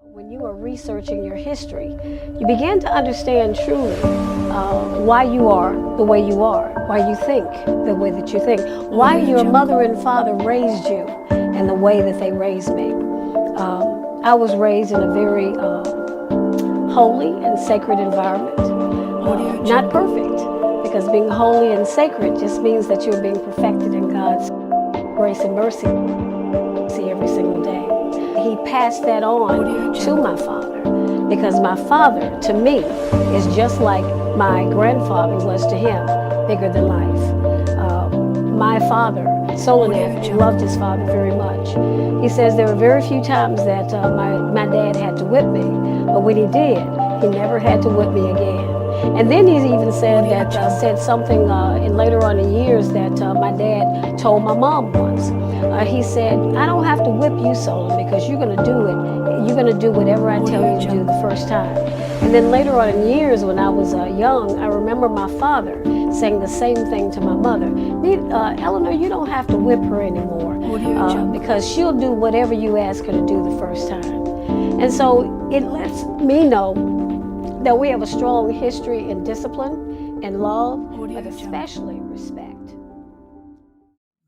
When you are researching your history, you begin to understand truly why you are the way you are, why you think the way that you think, why your mother and father raised you and the way that they raised me. I was raised in a very holy and sacred environment. Not perfect, because being holy and sacred just means that you're being perfected in God's grace and mercy every single day. He passed that on to my father, because my father, to me, is just like my grandfather was to him, bigger than life. My father, Solonaf, loved his father very much. He says there were very few times that my dad had to whip me, but when he did, he never had to whip me again. And then he even said that said something in later on in years that my dad told my mom once. He said, "I don't have to whip you, Solon, because you're going to do it. You're going to do whatever I tell you to do the first time." And then later on in years, when I was young, I remember my father saying the same thing to my mother. "Eleanor, you don't have to whip her anymore because she'll do whatever you ask her to do the first time." And so it lets me know that we have a strong history in discipline and love, but especially respect.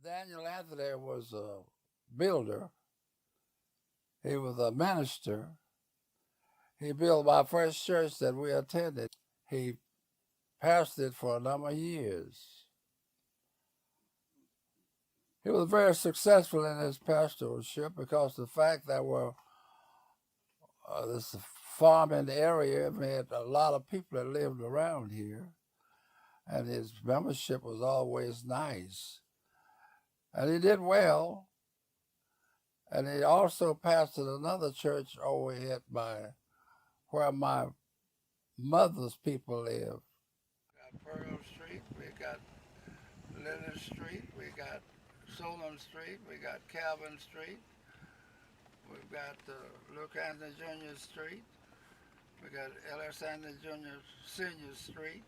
Daniel Anthony was a builder. He was a minister. He built my first church that we attended. He pastored it for a number of years. He was very successful in his pastoralship because the fact that this farm in the area had a lot of people that lived around here, and his membership was always nice. And he did well. And he also pastored another church over here by where my mother's people live. We got Pearl Street, we got Leonard Street, we got Solon Street, we got Calvin Street, we've got Luke Anthony Jr. Street, we got Ellis Anthony Jr. Senior Street,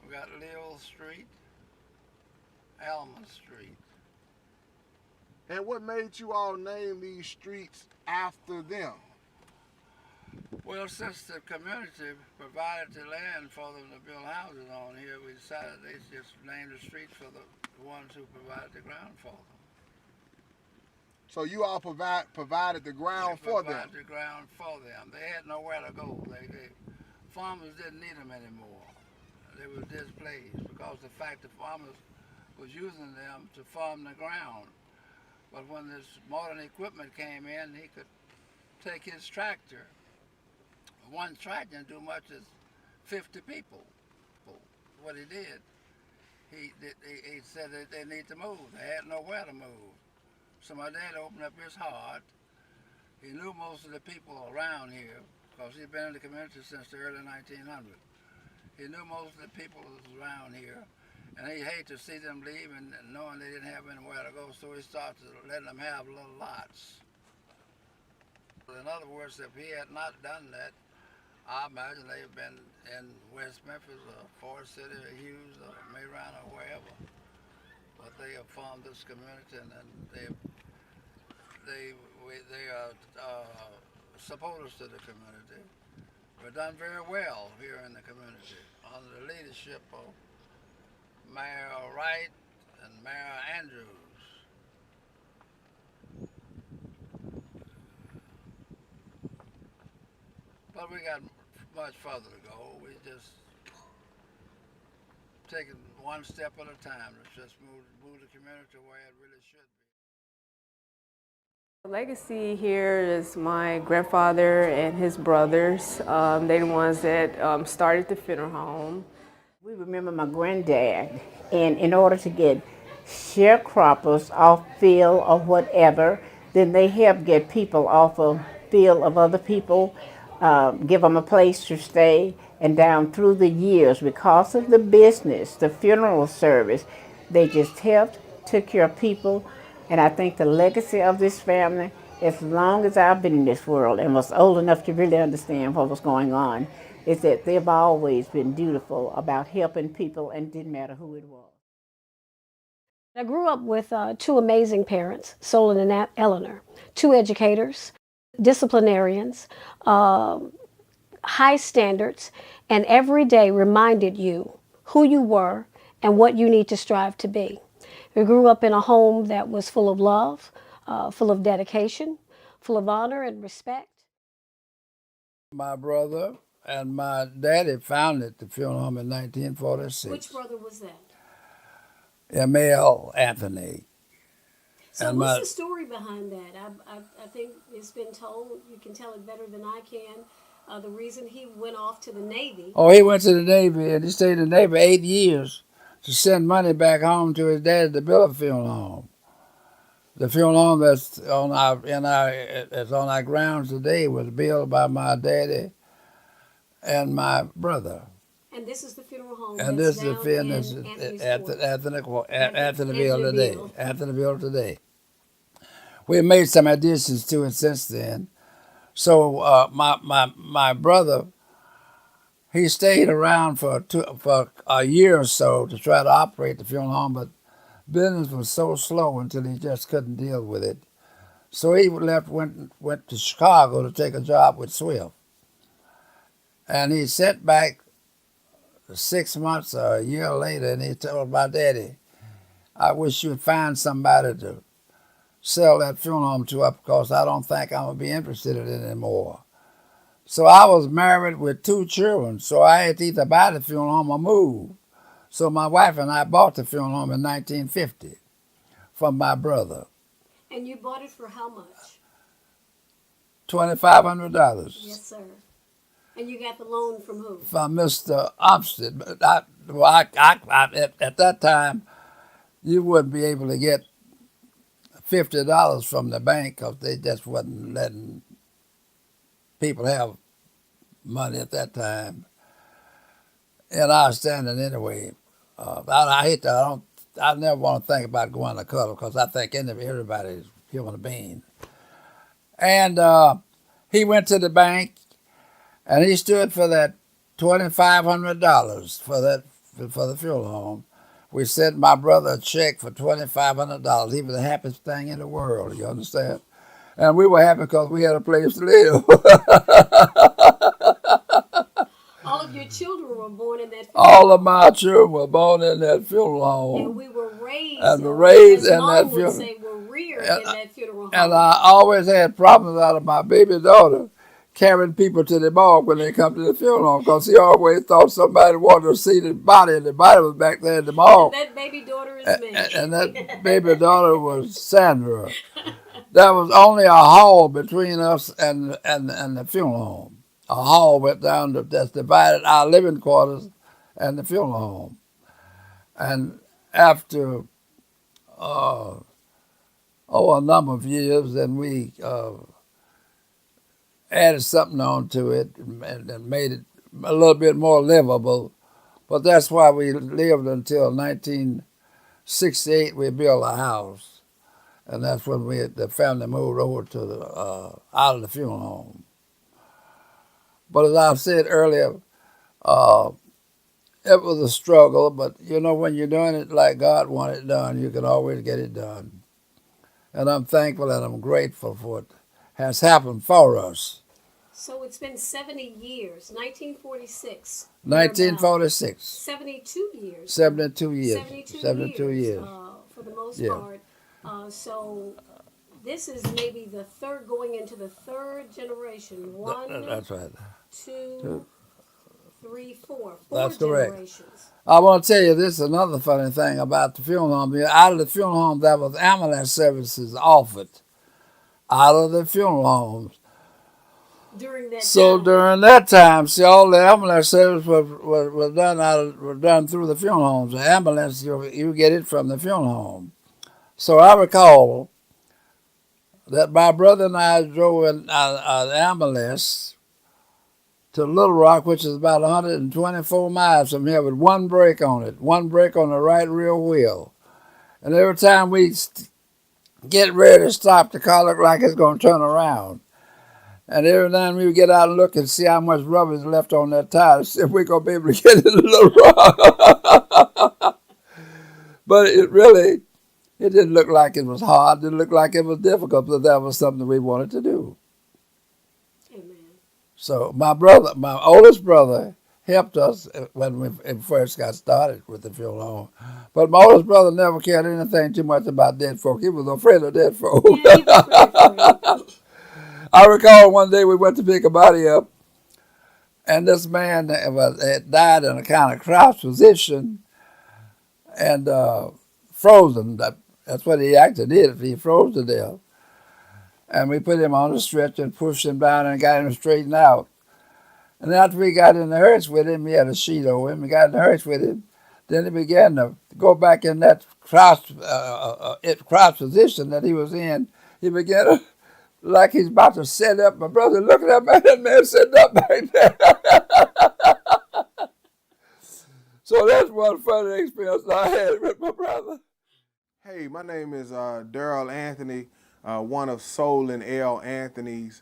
we got Leo Street, Alma Street. And what made you all name these streets after them? Well, since the community provided the land for them to build houses on here, we decided they just named the streets for the ones who provided the ground for them. So you all provided the ground for them? Provided the ground for them. They had nowhere to go. Farmers didn't need them anymore. They were displaced because the fact the farmers was using them to farm the ground. But when this modern equipment came in, he could take his tractor. One tractor didn't do much as 50 people. What he did, he said that they need to move. They had nowhere to move. So my dad opened up his heart. He knew most of the people around here because he'd been in the community since the early 1900s. He knew most of the people around here, and he hated to see them leave and knowing they didn't have anywhere to go, so he started letting them have little lots. In other words, if he had not done that, I imagine they've been in West Memphis or Forest City or Hughes or Mayron or wherever. But they have formed this community, and they are supporters to the community. We've done very well here in the community under the leadership of Mayor Wright and Mayor Andrews. But we got much further to go. We just taking one step at a time to just move the community where it really should be. The legacy here is my grandfather and his brothers. They're the ones that started the funeral home. We remember my granddad, and in order to get sharecroppers off field or whatever, then they help get people off of field of other people, give them a place to stay, and down through the years, because of the business, the funeral service, they just helped, took care of people, and I think the legacy of this family, as long as I've been in this world and was old enough to really understand what was going on, is that they've always been dutiful about helping people, and it didn't matter who it was. I grew up with two amazing parents, Solon and Eleanor, two educators. disciplinarians, high standards, and every day reminded you who you were and what you need to strive to be. We grew up in a home that was full of love, full of dedication, full of honor and respect. My brother and my daddy founded the funeral home in 1946. Which brother was that? M.L. Anthony. So And what's my- the story behind that? I think it's been told. You can tell it better than I can. The reason he went off to the Navy. Oh, he went to the Navy, and he stayed in the Navy 8 years to send money back home to his dad to build a funeral home. The funeral home that's on our grounds today was built by my daddy and my brother. And this is the funeral home. And that's this is the down funeral in at Anthony's Anthonyville today. Anthonyville. Anthonyville today. We've made some additions to it since then. So my brother, he stayed around for a year or so to try to operate the funeral home, but business was so slow until he just couldn't deal with it. So he went to Chicago to take a job with Swift. And he sent back 6 months or a year later, and he told my daddy, I wish you'd find somebody to sell that funeral home to up because I don't think I'm going to be interested in it anymore. So I was married with 2 children, so I had to either buy the funeral home or move. So my wife and I bought the funeral home in 1950 from my brother. And you bought it for how much? $2,500 Yes, sir. And you got the loan from who? from Mr. Umstead. But at that time, you wouldn't be able to get $50 from the bank because they just wasn't letting people have money at that time. And I was standing anyway. I never want to think about going to color because I think everybody's human being. And he went to the bank and he stood for that $2,500 for the funeral home. We sent my brother a check for $2,500. He was the happiest thing in the world, you understand? And we were happy because we had a place to live. All of your children were born in that funeral All of my children were born in that funeral home. and we were raised, And were raised as in Mom that would funeral. say, were reared in that funeral home. And I always had problems out of my baby daughter carrying people to the morgue when they come to the funeral home because he always thought somebody wanted to see the body, and the body was back there in the morgue. That baby daughter is me. And that baby daughter was Sandra. There was only a hall between us and the funeral home. A hall went down that's divided our living quarters and the funeral home. And after a number of years, then we added something on to it and made it a little bit more livable. But that's why we lived until 1968. We built a house, and that's when the family moved over to out of the funeral home. But as I said earlier, it was a struggle. But you know, when you're doing it like God wanted it done, you can always get it done. And I'm thankful and I'm grateful for what has happened for us. So it's been 70 years, 1946. 1946. 72 years. 72 years. 72 years. years. For the most Yeah. part. So this is maybe the third, going into the third generation. One, That's right. 2, 3, 4. Four That's correct. generations. I want to tell you this is another funny thing about the funeral home. Out of the funeral home, there was ambulance services offered out of the funeral homes. During that So time. during that time, see, all the ambulance service was done through the funeral homes. The ambulance, you get it from the funeral home. So I recall that my brother and I drove an ambulance to Little Rock, which is about 124 miles from here, with one brake on it, one brake on the right rear wheel. And every time we get ready to stop, the car looked like it's going to turn around. And every time we would get out and look and see how much rubber is left on that tire, to see if we're going to be able to get into Little Rock. But it didn't look like it was hard. It didn't look like it was difficult, but that was something we wanted to do. So my oldest brother, helped us when we first got started with the funeral home. But my oldest brother never cared anything too much about dead folk. He was afraid of dead folk. Yeah, he was pretty afraid. I recall one day we went to pick a body up, and this man had died in a kind of crouched position and frozen. That's what he actually did. He froze to death. And we put him on the stretcher and pushed him down and got him straightened out. And after we got in the hearse with him, he had a sheet over him. We got in the hearse with him. Then he began to go back in that crouch position that he was in. He began to, like he's about to set up. My brother, look at that man sitting up back there. So that's one funny experience I had with my brother. Hey, my name is Daryl Anthony, one of Soul and L. Anthony's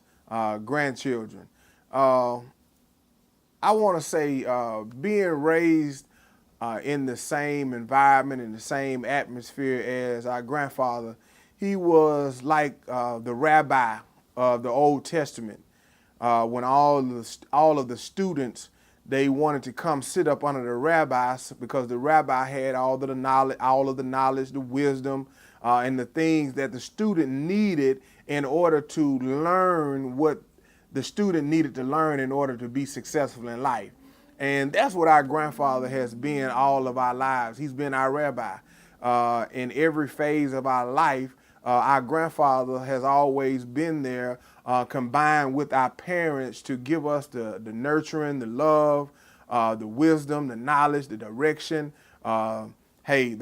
grandchildren. I want to say being raised in the same environment, in the same atmosphere as our grandfather, he was like the rabbi of the Old Testament. When all of the students, they wanted to come sit up under the rabbis because the rabbi had all of the knowledge, the wisdom, and the things that the student needed in order to learn what the student needed to learn in order to be successful in life. And that's what our grandfather has been all of our lives. He's been our rabbi. In every phase of our life, our grandfather has always been there, combined with our parents to give us the nurturing, the love, the wisdom, the knowledge, the direction, the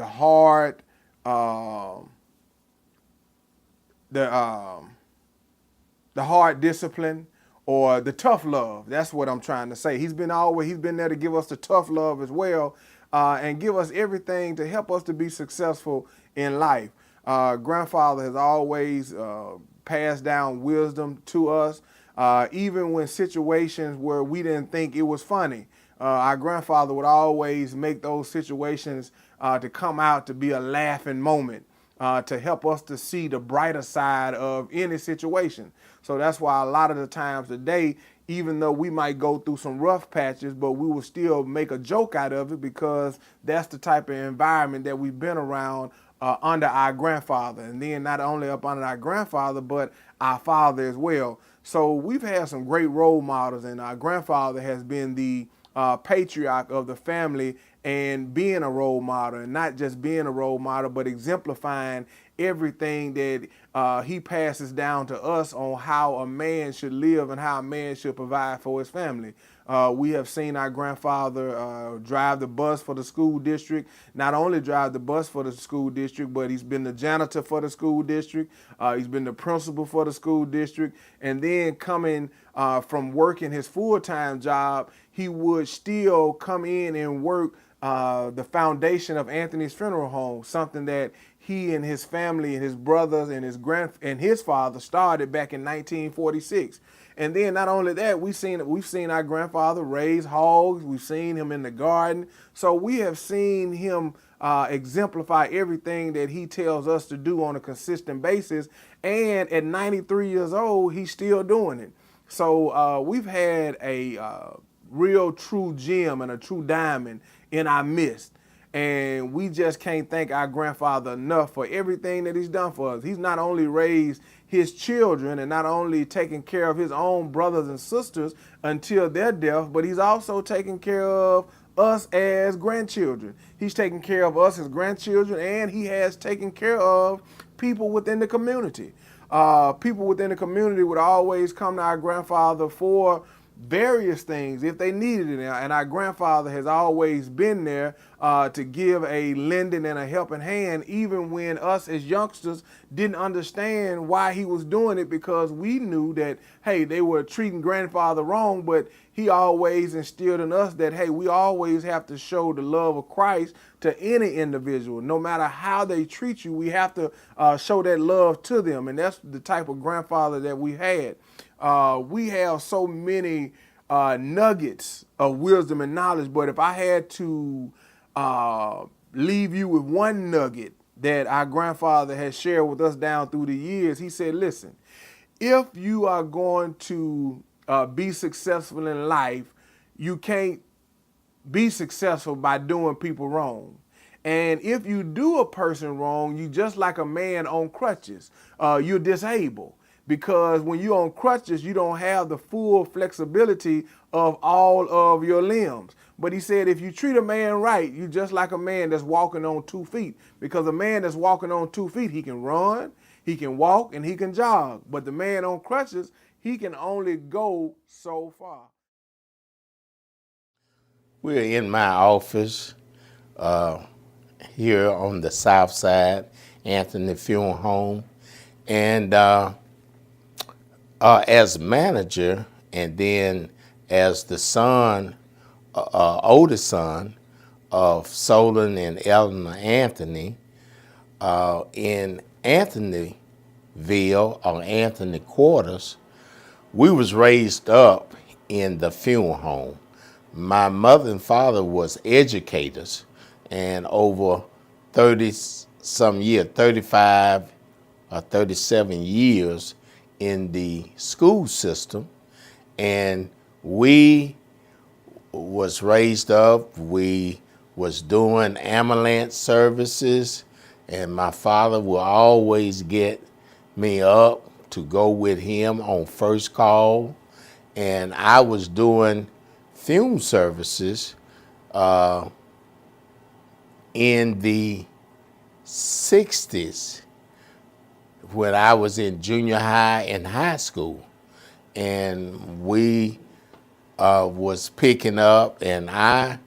heart, the hard discipline, or the tough love. That's what I'm trying to say. He's been there to give us the tough love as well, and give us everything to help us to be successful in life. Grandfather has always passed down wisdom to us, even when situations where we didn't think it was funny. Our grandfather would always make those situations to come out to be a laughing moment. To help us to see the brighter side of any situation. So that's why a lot of the times today, even though we might go through some rough patches, but we will still make a joke out of it because that's the type of environment that we've been around under our grandfather. And then not only up under our grandfather, but our father as well. So we've had some great role models, and our grandfather has been the patriarch of the family and being a role model, and not just being a role model, but exemplifying everything that he passes down to us on how a man should live and how a man should provide for his family. We have seen our grandfather drive the bus for the school district. Not only drive the bus for the school district, but he's been the janitor for the school district. He's been the principal for the school district. And then coming from working his full-time job, he would still come in and work the foundation of Anthony's Funeral Home, something that he and his family and his brothers and his father started back in 1946. And then not only that, we've seen our grandfather raise hogs. We've seen him in the garden. So we have seen him exemplify everything that he tells us to do on a consistent basis. And at 93 years old, he's still doing it. So we've had a real true gem and a true diamond in our midst. And we just can't thank our grandfather enough for everything that he's done for us. He's not only raised his children and not only taken care of his own brothers and sisters until their death, but he's also taken care of us as grandchildren. He's taken care of us as grandchildren, and he has taken care of people within the community. People within the community would always come to our grandfather for various things if they needed it, and our grandfather has always been there to give a lending and a helping hand, even when us as youngsters didn't understand why he was doing it, because we knew that, hey, they were treating grandfather wrong, but he always instilled in us that, hey, we always have to show the love of Christ to any individual. No matter how they treat you, we have to show that love to them, and that's the type of grandfather that we had. We have so many nuggets of wisdom and knowledge, but if I had to leave you with one nugget that our grandfather has shared with us down through the years, he said, listen, if you are going to be successful in life, you can't be successful by doing people wrong. And if you do a person wrong, you just like a man on crutches. You're disabled because when you're on crutches, you don't have the full flexibility of all of your limbs. But he said, if you treat a man right, you just like a man that's walking on 2 feet. Because a man that's walking on 2 feet, he can run, he can walk, and he can jog. But the man on crutches, he can only go so far. We're in my office here on the south side, Anthony Funeral Home. And as manager, and then as the son, oldest son of Solon and Eleanor Anthony, in Anthonyville or Anthony Quarters, we was raised up in the funeral home. My mother and father was educators, and over 30-some years, 35 or 37 years in the school system, and we was raised up. We was doing ambulance services, and my father would always get me up to go with him on first call, and I was doing funeral services in the 60s when I was in junior high and high school. And we was picking up, and I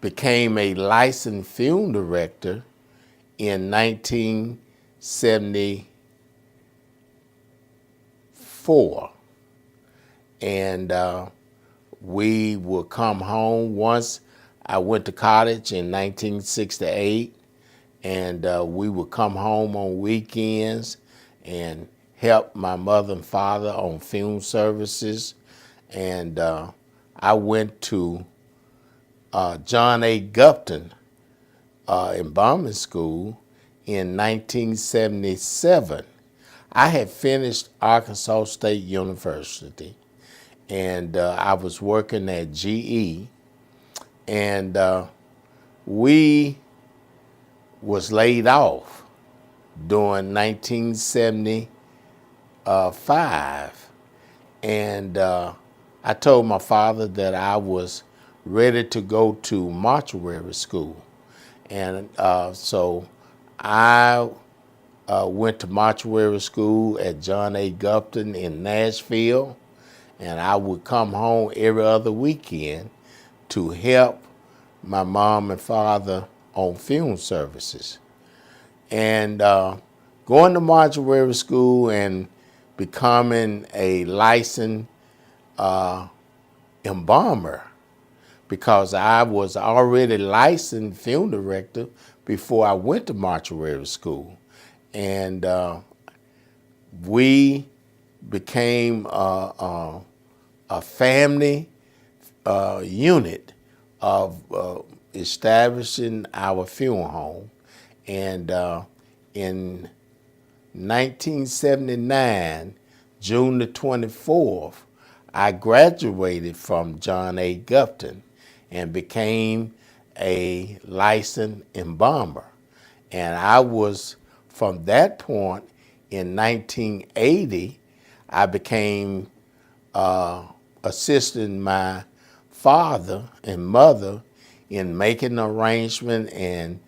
became a licensed funeral director in 1974. And we would come home. Once I went to college in 1968, and we would come home on weekends and help my mother and father on funeral services. And I went to John A. Gupton embalming school in 1977. I had finished Arkansas State University, and I was working at GE, and we was laid off during 1975, and I told my father that I was ready to go to mortuary school, and so I went to mortuary school at John A. Gupton in Nashville, and I would come home every other weekend to help my mom and father on funeral services. And going to mortuary school and becoming a licensed embalmer, because I was already licensed funeral director before I went to mortuary school. And we became a family unit of establishing our funeral home. And in 1979, June the 24th, I graduated from John A. Gupton and became a licensed embalmer. And I was, from that point in 1980, I became assisting my father and mother in making arrangement and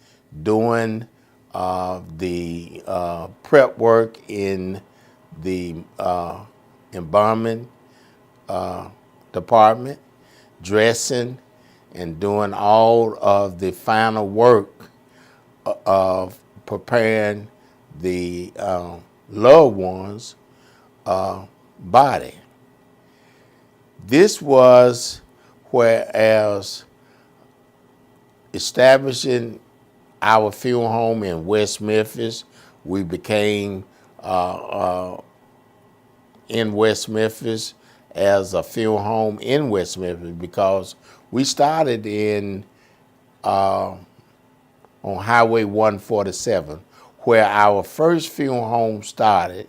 doing the prep work in the embalming department, dressing, and doing all of the final work of preparing the loved one's body. This was whereas establishing our funeral home in West Memphis, we became in West Memphis as a funeral home in West Memphis, because we started in on Highway 147, where our first funeral home started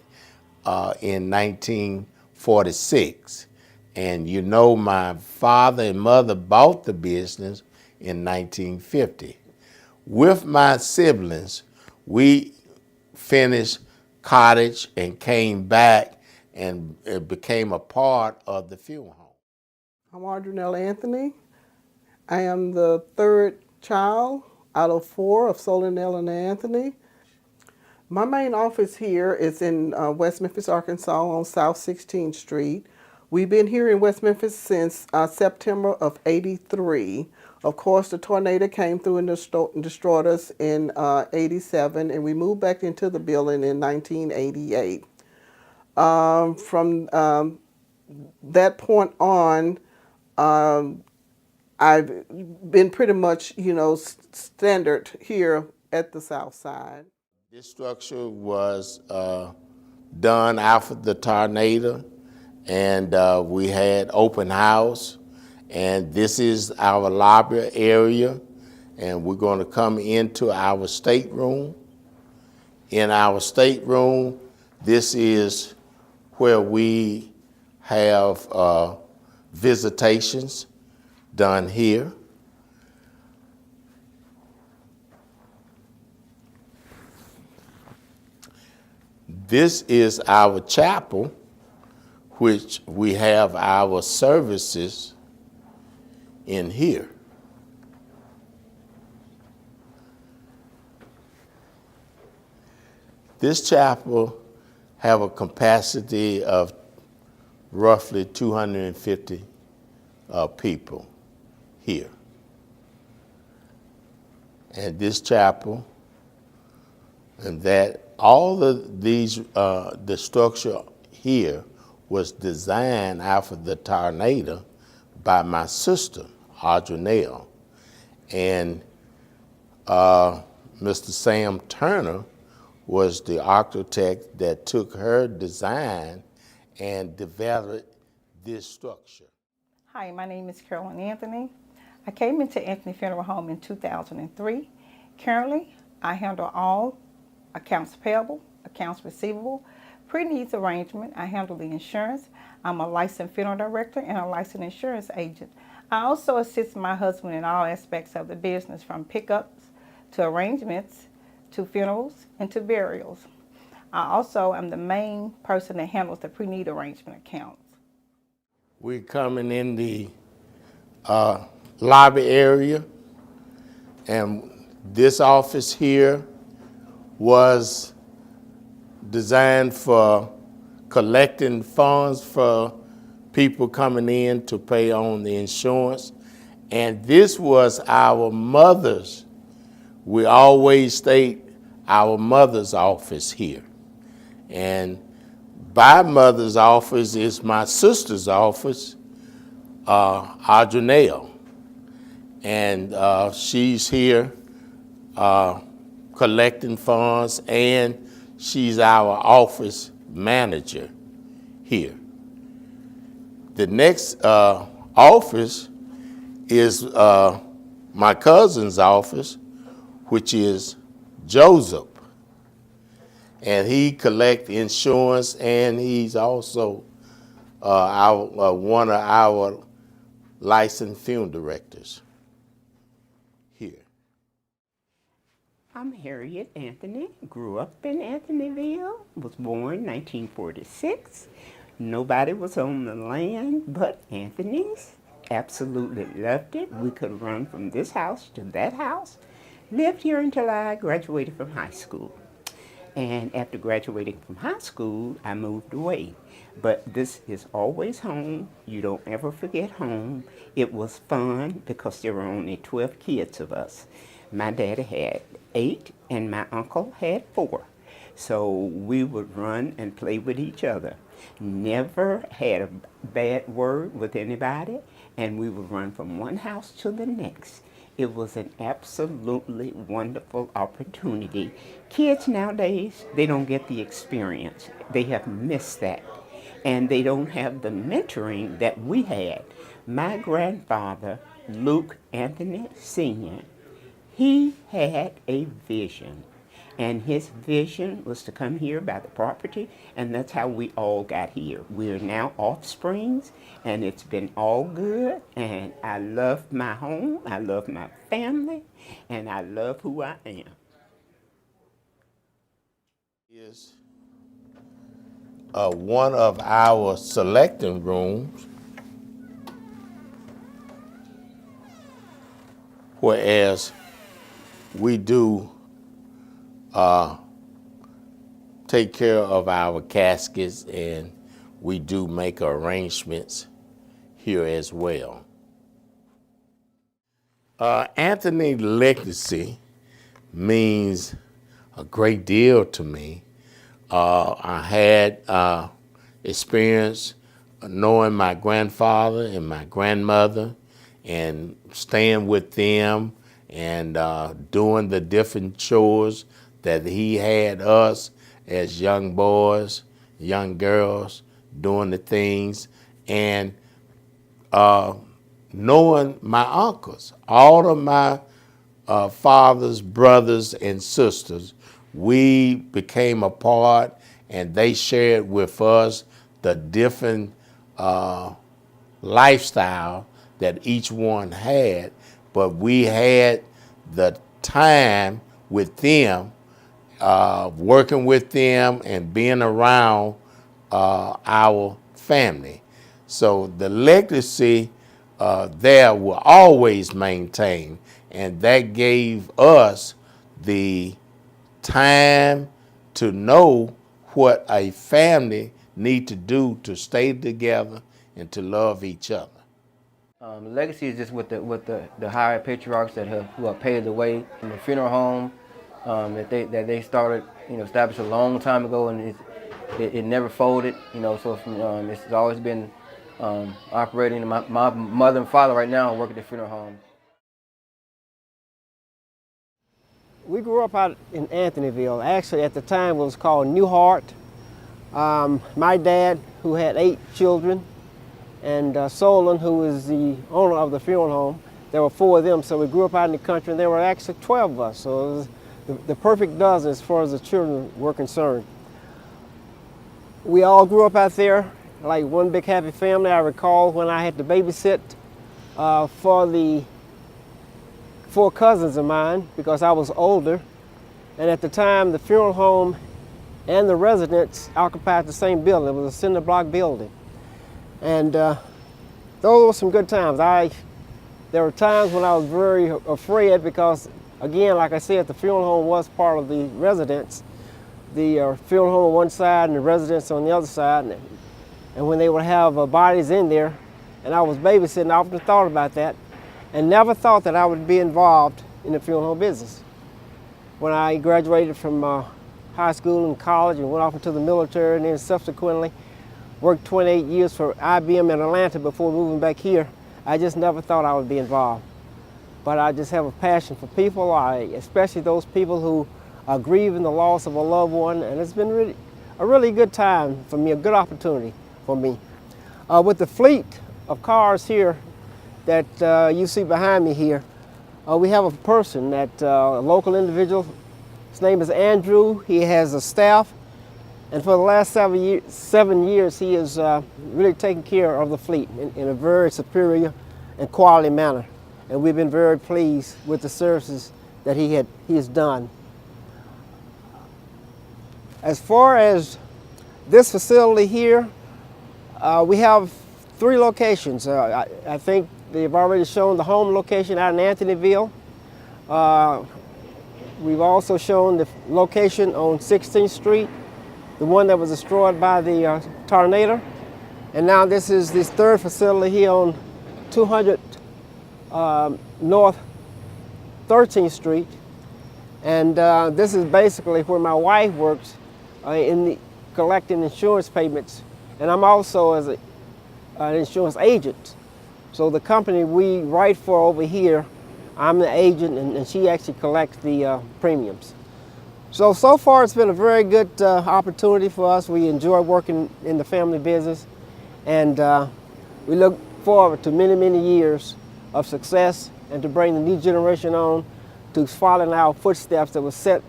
in 1946. And you know, my father and mother bought the business in 1950. With my siblings, we finished college and came back and it became a part of the funeral home. I'm Audrey Anthony. I am the third child out of 4 of Solanell and Anthony. My main office here is in West Memphis, Arkansas on South 16th Street. We've been here in West Memphis since September of '83. Of course, the tornado came through and destroyed us in '87, and we moved back into the building in 1988. From that point on, I've been pretty much, standard here at the South Side. This structure was done after the tornado, and we had open house, and this is our lobby area, and we're going to come into our stateroom. In our stateroom, this is where we have visitations done here. This is our chapel, which we have our services in here. This chapel have a capacity of roughly 250 people here. And this chapel, and that all of these, the structure here was designed after the tornado by my sister, Audrey Nell. And Mr. Sam Turner was the architect that took her design and developed this structure. Hi, my name is Carolyn Anthony. I came into Anthony Funeral Home in 2003. Currently, I handle all accounts payable, accounts receivable, pre-needs arrangement. I handle the insurance. I'm a licensed funeral director and a licensed insurance agent. I also assist my husband in all aspects of the business, from pickups to arrangements to funerals and to burials. I also am the main person that handles the pre-need arrangement accounts. We're coming in the lobby area, and this office here was designed for collecting funds for people coming in to pay on the insurance. And this was our mother's. We always state our mother's office here. And by mother's office is my sister's office, Audrey Nell. And she's here collecting funds, and she's our office manager here. The next office is my cousin's office, which is Joseph. And he collects insurance, and he's also one of our licensed funeral directors here. I'm Harriet Anthony, grew up in Anthonyville, was born 1946. Nobody was on the land but Anthony's. Absolutely loved it. We could run from this house to that house. Lived here until I graduated from high school. And after graduating from high school, I moved away. But this is always home. You don't ever forget home. It was fun because there were only 12 kids of us. My daddy had 8 and my uncle had 4. So we would run and play with each other. Never had a bad word with anybody, and we would run from one house to the next. It was an absolutely wonderful opportunity. Kids nowadays, they don't get the experience. They have missed that. And they don't have the mentoring that we had. My grandfather, Luke Anthony Sr., he had a vision. And his vision was to come here, buy the property, and that's how we all got here. We're now offsprings, and it's been all good, and I love my home, I love my family, and I love who I am. Is one of our selecting rooms, whereas we do take care of our caskets, and we do make arrangements here as well. Anthony's legacy means a great deal to me. I had experience knowing my grandfather and my grandmother and staying with them and doing the different chores that he had us as young boys, young girls, doing the things, and knowing my uncles, all of my father's brothers and sisters. We became a part, and they shared with us the different lifestyle that each one had, but we had the time with them, working with them and being around our family. So the legacy there will always maintain, and that gave us the time to know what a family need to do to stay together and to love each other. Legacy is just with the higher patriarchs who have paved the way in the funeral home that they started, established a long time ago, and it never folded, So it's always been operating. My mother and father right now work at the funeral home. We grew up out in Anthonyville. Actually, at the time, it was called New Hart. My dad, who had 8 children, and Solon, who is the owner of the funeral home, there were 4 of them. So we grew up out in the country, and there were actually 12 of us. So it was the perfect dozen as far as the children were concerned. We all grew up out there like one big happy family. I recall when I had to babysit for the 4 cousins of mine because I was older, and at the time the funeral home and the residence occupied the same building. It was a cinder block building, and those were some good times. There were times when I was very afraid because, again, like I said, the funeral home was part of the residence. The funeral home on one side and the residence on the other side, and when they would have bodies in there, and I was babysitting, I often thought about that, and never thought that I would be involved in the funeral home business. When I graduated from high school and college and went off into the military, and then subsequently worked 28 years for IBM in Atlanta before moving back here, I just never thought I would be involved. But I just have a passion for people, especially those people who are grieving the loss of a loved one, and it's been a really good time for me, a good opportunity for me. With the fleet of cars here that you see behind me here, we have a person, a local individual. His name is Andrew. He has a staff, and for the last 7 years, he is really taking care of the fleet in a very superior and quality manner. And we've been very pleased with the services that he has done. As far as this facility here, we have 3 locations. I think they've already shown the home location out in Anthonyville. We've also shown the location on 16th Street, the one that was destroyed by the tornado. And now this is this 3rd facility here on 200 North 13th Street. And this is basically where my wife works in collecting insurance payments. And I'm also as an insurance agent. So the company we write for over here, I'm the agent, and she actually collects the premiums. So far it's been a very good opportunity for us. We enjoy working in the family business, and we look forward to many, many years of success and to bring the new generation on to follow in our footsteps that were set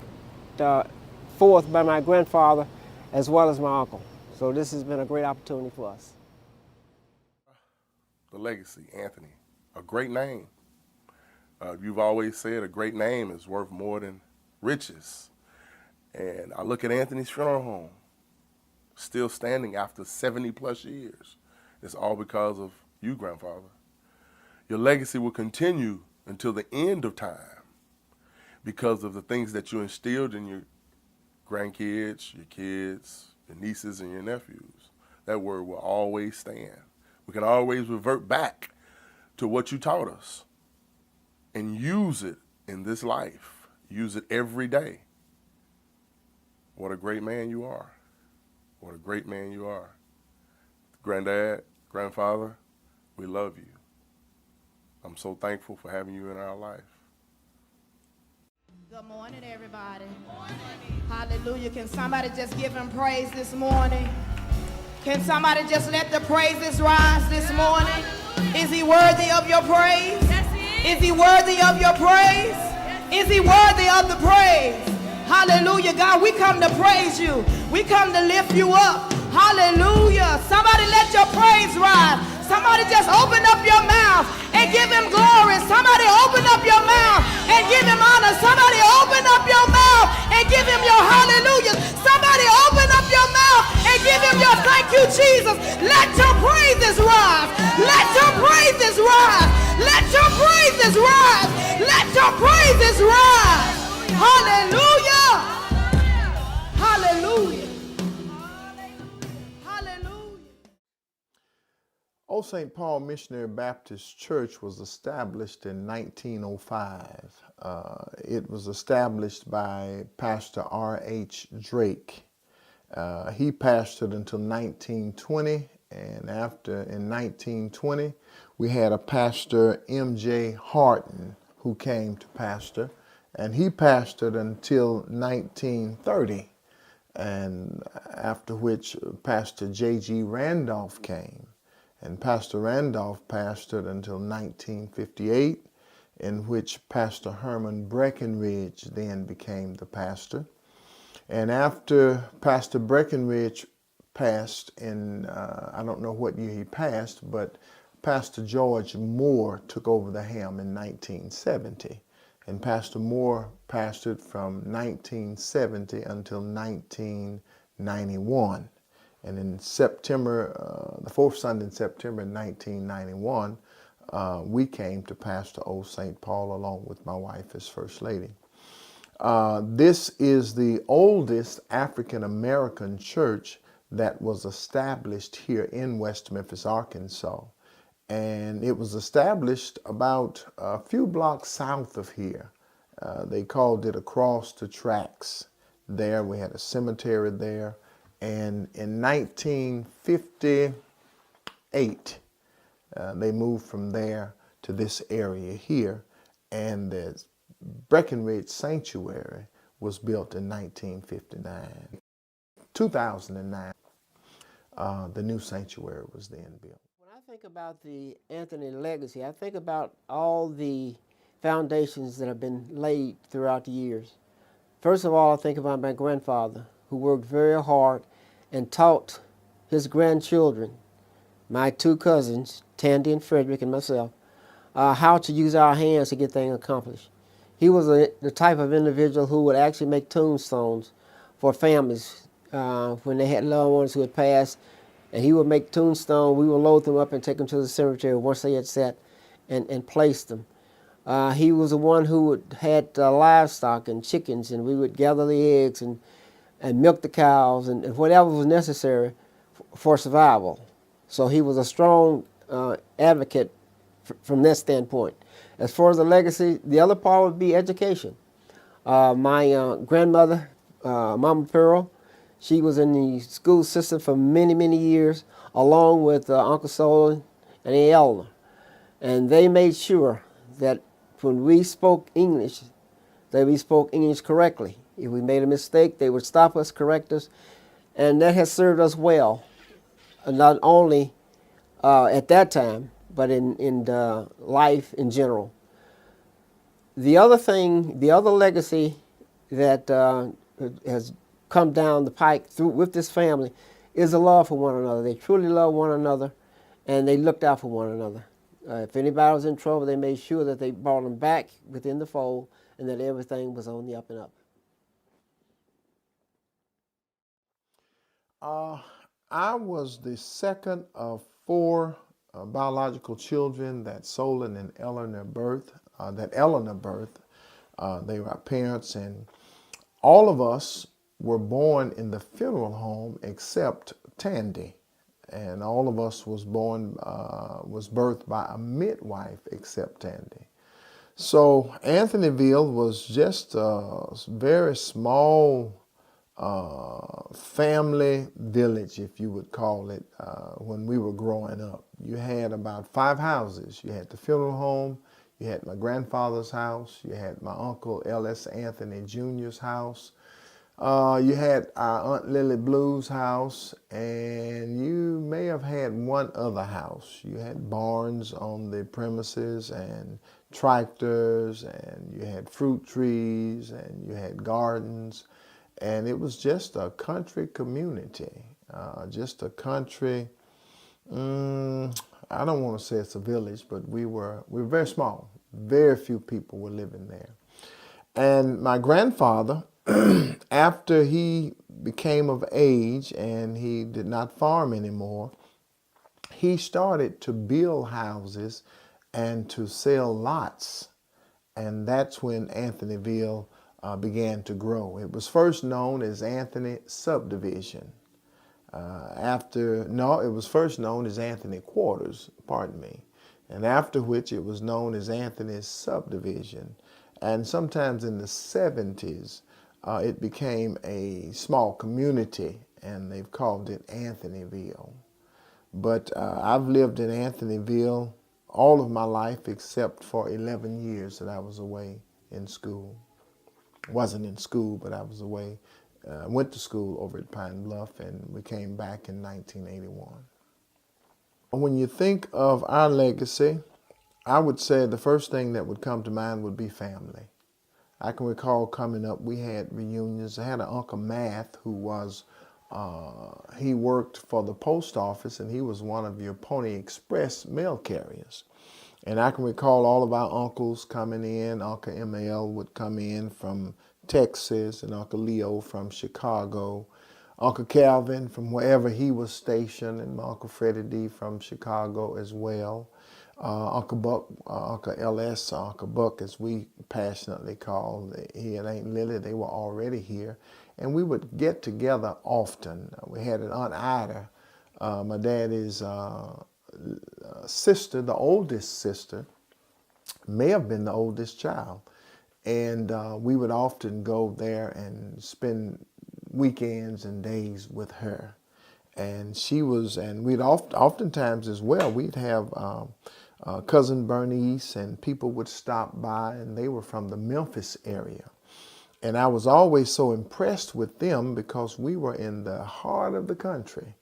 forth by my grandfather as well as my uncle. So this has been a great opportunity for us. The legacy, Anthony, a great name. You've always said a great name is worth more than riches. And I look at Anthony's funeral home, still standing after 70 plus years. It's all because of you, grandfather. Your legacy will continue until the end of time because of the things that you instilled in your grandkids, your kids, your nieces, and your nephews. That word will always stand. We can always revert back to what you taught us and use it in this life. Use it every day. What a great man you are. What a great man you are. Granddad, grandfather, we love you. I'm so thankful for having you in our life. Good morning, everybody. Good morning. Hallelujah. Can somebody just give him praise this morning? Can somebody just let the praises rise this morning? Is he worthy of your praise? Is he worthy of your praise? Is he worthy of the praise? Hallelujah. God, we come to praise you. We come to lift you up. Hallelujah. Somebody let your praise rise. Somebody just open up your mouth and give him glory. Somebody open up your mouth and give him honor. Somebody open up your mouth and give him your hallelujah. Somebody open up your mouth and give him your thank you, Jesus. Let your praises rise. Let your praises rise. Let your praises rise. Let your praises rise. Hallelujah. Hallelujah. Old St. Paul Missionary Baptist Church was established in 1905. It was established by Pastor R.H. Drake. He pastored until 1920, and after in 1920, we had a pastor, M.J. Harton, who came to pastor, and he pastored until 1930, and after which Pastor J.G. Randolph came. And Pastor Randolph pastored until 1958, in which Pastor Herman Breckenridge then became the pastor. And after Pastor Breckenridge passed in, I don't know what year he passed, but Pastor George Moore took over the helm in 1970. And Pastor Moore pastored from 1970 until 1991. And in September, the fourth Sunday in September 1991, we came to pastor Old St. Paul along with my wife as First Lady. This is the oldest African American church that was established here in West Memphis, Arkansas. And it was established about a few blocks south of here. They called it across the tracks there. We had a cemetery there. And in 1958, they moved from there to this area here, and the Breckenridge Sanctuary was built in 1959. 2009, the new sanctuary was then built. When I think about the Anthony legacy, I think about all the foundations that have been laid throughout the years. First of all, I think about my grandfather, who worked very hard and taught his grandchildren, my two cousins, Tandy and Frederick and myself, how to use our hands to get things accomplished. He was the type of individual who would actually make tombstones for families when they had loved ones who had passed, and he would make tombstones. We would load them up and take them to the cemetery once they had set and place them. He was the one who had livestock and chickens, and we would gather the eggs and milk the cows and whatever was necessary for survival. So he was a strong advocate from that standpoint. As far as the legacy, the other part would be education. My grandmother, Mama Pearl, she was in the school system for many, many years, along with Uncle Solon and the elder. And they made sure that when we spoke English, that we spoke English correctly. If we made a mistake, they would stop us, correct us, and that has served us well, not only at that time, but in life in general. The other thing, the other legacy that has come down the pike through with this family is a love for one another. They truly love one another, and they looked out for one another. If anybody was in trouble, they made sure that they brought them back within the fold and that everything was on the up and up. I was the second of four biological children that Solon and Eleanor birthed. They were our parents, and all of us were born in the funeral home except Tandy, and all of us was birthed by a midwife except Tandy. So Anthonyville was just a very small family village, if you would call it, when we were growing up. You had about 5 houses. You had the funeral home, you had my grandfather's house, you had my uncle L.S. Anthony Jr.'s house, you had our Aunt Lily Blue's house, and you may have had one other house. You had barns on the premises and tractors, and you had fruit trees, and you had gardens. And it was just a country community, just a country, I don't want to say it's a village, but we were very small. Very few people were living there. And my grandfather, after he became of age and he did not farm anymore, he started to build houses and to sell lots. And that's when Anthonyville began to grow. It was first known as Anthony Subdivision. It was first known as Anthony Quarters, pardon me. And after which it was known as Anthony's Subdivision. And sometimes in the 70s, it became a small community, and they've called it Anthonyville. But I've lived in Anthonyville all of my life except for 11 years that I was away in school. Wasn't in school, but I was away. Went to school over at Pine Bluff, and we came back in 1981. When you think of our legacy, I would say the first thing that would come to mind would be family. I can recall coming up, we had reunions. I had an Uncle Math who was, he worked for the post office, and he was one of your Pony Express mail carriers. And I can recall all of our uncles coming in. Uncle ML would come in from Texas, and Uncle Leo from Chicago, Uncle Calvin from wherever he was stationed, and my Uncle Freddie D from Chicago as well. Uncle Buck, Uncle LS, Uncle Buck, as we passionately call, he and Aunt Lily, they were already here. And we would get together often. We had an Aunt Ida, my daddy's sister, the oldest sister, may have been the oldest child. And we would often go there and spend weekends and days with her. And we'd oftentimes as well, we'd have Cousin Bernice, and people would stop by, and they were from the Memphis area. And I was always so impressed with them because we were in the heart of the country.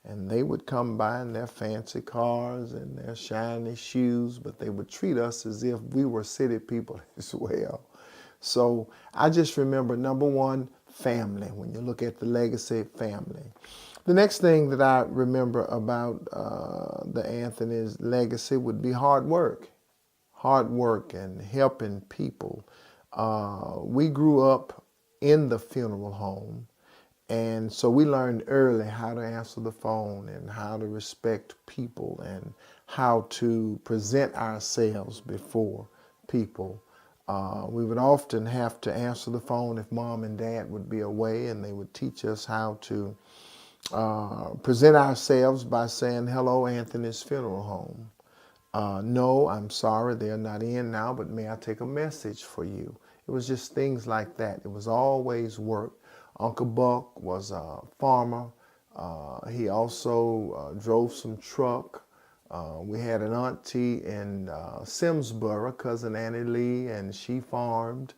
And they would come by in their fancy cars and their shiny shoes, but they would treat us as if we were city people as well. So I just remember, number one, family. When you look at the legacy, family. The next thing that I remember about the Anthony's legacy would be hard work. Hard work and helping people. We grew up in the funeral home. And so we learned early how to answer the phone and how to respect people and how to present ourselves before people. We would often have to answer the phone if Mom and Dad would be away, and they would teach us how to present ourselves by saying, "Hello, Anthony's Funeral Home. No, I'm sorry, they're not in now, but may I take a message for you?" It was just things like that. It was always work. Uncle Buck was a farmer. He also drove some truck. We had an auntie in Simsboro, Cousin Annie Lee, and she farmed.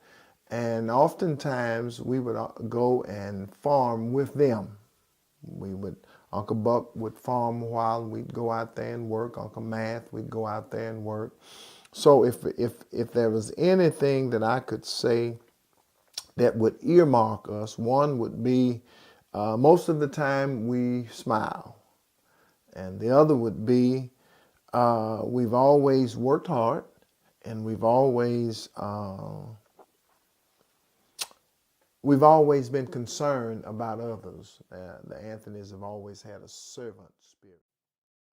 And oftentimes we would go and farm with them. Uncle Buck would farm a while, and we'd go out there and work. Uncle Math, we'd go out there and work. So if there was anything that I could say that would earmark us. One would be most of the time we smile, and the other would be we've always worked hard, and we've always been concerned about others. The Anthonys have always had a servant spirit.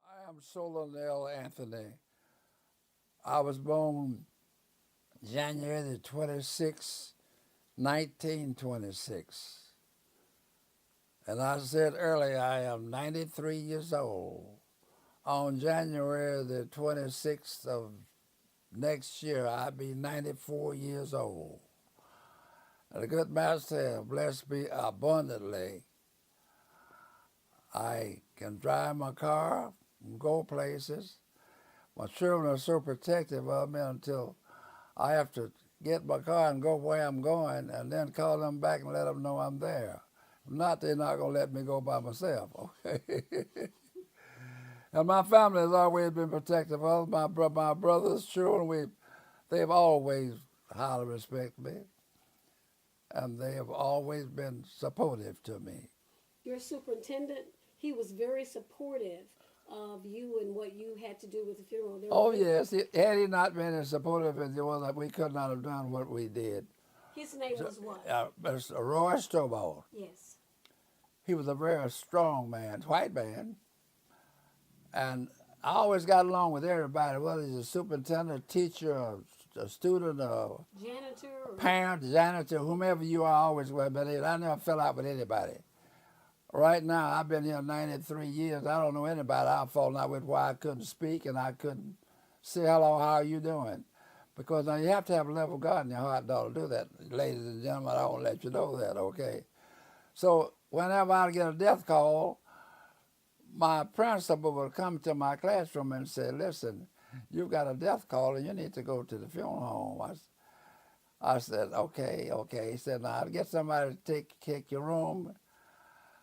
I am Solon L. Anthony. I was born January the 26th, 1926. And I said earlier, I am 93 years old. On January the 26th of next year, I'll be 94 years old. And the good master have blessed me abundantly. I can drive my car and go places. My children are so protective of me until I have to get my car and go where I'm going and then call them back and let them know I'm there. If not, they're not going to let me go by myself, okay? And my family has always been protective of my brothers, children. They've always highly respected me, and they have always been supportive to me. Your superintendent, he was very supportive of you and what you had to do with the funeral. Oh, yes. Had he not been as supportive as he was, we could not have done what we did. His name was what? Mr. Roy Stovall. Yes. He was a very strong man, white man. And I always got along with everybody, whether he's a superintendent, a teacher, a student, a janitor, parent, janitor, whomever you are, I always with. But I never fell out with anybody. Right now, I've been here 93 years. I don't know anybody I've fallen out with why I couldn't speak and I couldn't say hello, how are you doing? Because now you have to have a level of God in your heart to do that. Ladies and gentlemen, I want to let you know that, okay? So whenever I get a death call, my principal would come to my classroom and say, listen, you've got a death call and you need to go to the funeral home. I said, okay. He said, now I'll get somebody to take your room.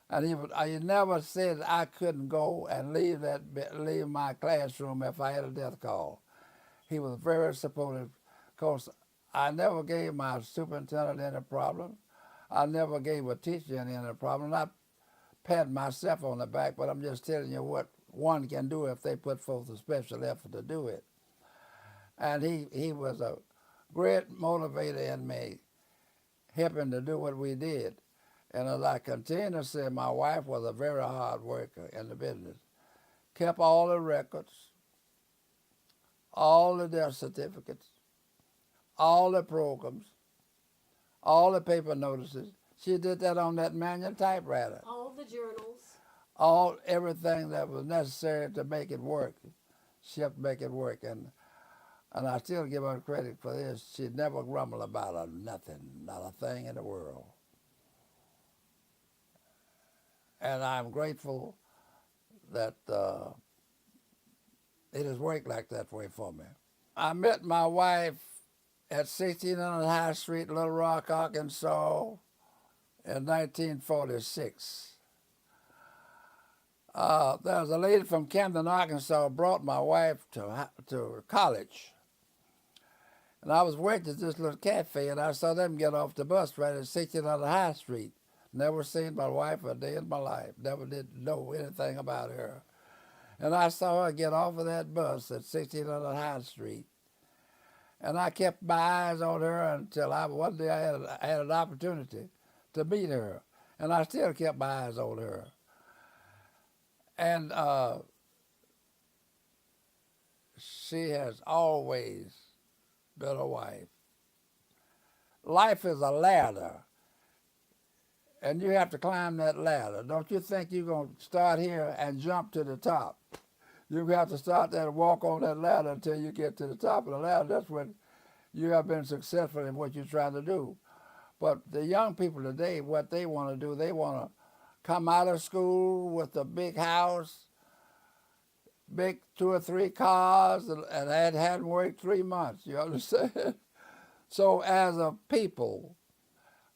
And he never said I couldn't go and leave my classroom if I had a death call. He was very supportive. Of course, I never gave my superintendent any problem. I never gave a teacher any problem. Not patting myself on the back, but I'm just telling you what one can do if they put forth a special effort to do it. And he was a great motivator in me, helping to do what we did. And as I continue to say, my wife was a very hard worker in the business. Kept all the records, all the death certificates, all the programs, all the paper notices. She did that on that manual typewriter. All the journals. Everything that was necessary to make it work. She helped make it work. And I still give her credit for this. She never grumbled about nothing, not a thing in the world. And I'm grateful that it has worked like that way for me. I met my wife at 1600 High Street, Little Rock, Arkansas, in 1946. There was a lady from Camden, Arkansas, brought my wife to college. And I was working at this little cafe, and I saw them get off the bus right at 1600 High Street. Never seen my wife a day in my life. Never did know anything about her. And I saw her get off of that bus at 1600 High Street. And I kept my eyes on her until one day I had an opportunity to meet her. And I still kept my eyes on her. And she has always been a wife. Life is a ladder. And you have to climb that ladder. Don't you think you're going to start here and jump to the top? You have to start there and walk on that ladder until you get to the top of the ladder. That's when you have been successful in what you're trying to do. But the young people today, what they want to do, they want to come out of school with a big house, big 2 or 3 cars, and hadn't worked 3 months, you understand? So as a people,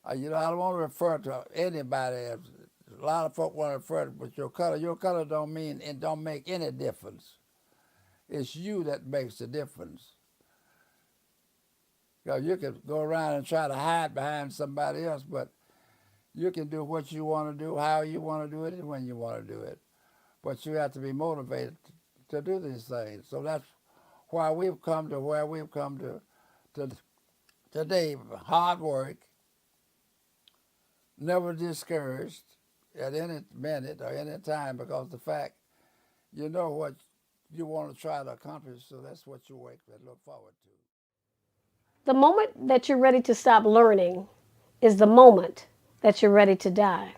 I don't want to refer to anybody as a lot of folk want to refer to with your color. Your color don't make any difference. It's you that makes the difference. Because you can go around and try to hide behind somebody else, but you can do what you want to do, how you want to do it, and when you want to do it. But you have to be motivated to do these things. So that's why we've come to where we've come to today. Hard work, never discouraged at any minute or any time, because the fact you know what you want to try to accomplish, so that's what you wake and look forward to. The moment that you're ready to stop learning is the moment that you're ready to die.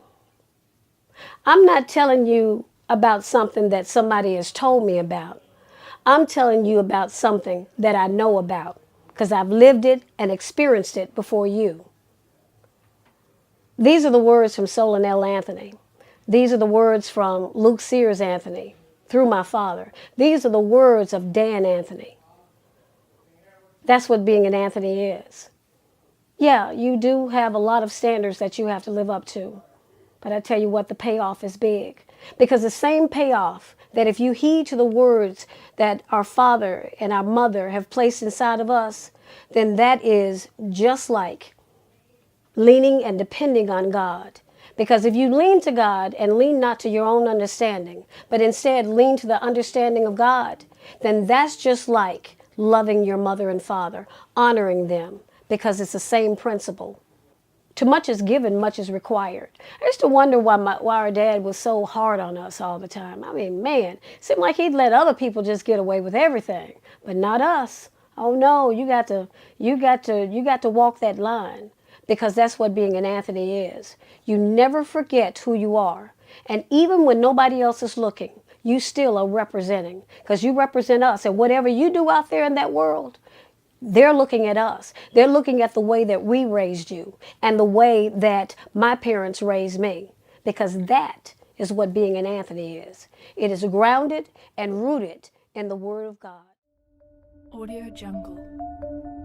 I'm not telling you about something that somebody has told me about. I'm telling you about something that I know about because I've lived it and experienced it before you. These are the words from Solanel Anthony. These are the words from Luke Sears Anthony through my father. These are the words of Dan Anthony. That's what being an Anthony is. Yeah, you do have a lot of standards that you have to live up to. But I tell you what, the payoff is big. Because the same payoff that if you heed to the words that our father and our mother have placed inside of us, then that is just like leaning and depending on God. Because if you lean to God and lean not to your own understanding, but instead lean to the understanding of God, then that's just like loving your mother and father, honoring them, because it's the same principle. Too much is given, much is required. I used to wonder why our dad was so hard on us all the time. I mean, man, it seemed like he'd let other people just get away with everything, but not us. Oh no, you got to walk that line, because that's what being an Anthony is. You never forget who you are, and even when nobody else is looking, you still are representing, because you represent us, and whatever you do out there in that world, they're looking at us. They're looking at the way that we raised you and the way that my parents raised me, because that is what being an Anthony is. It is grounded and rooted in the Word of God. Audio Jungle.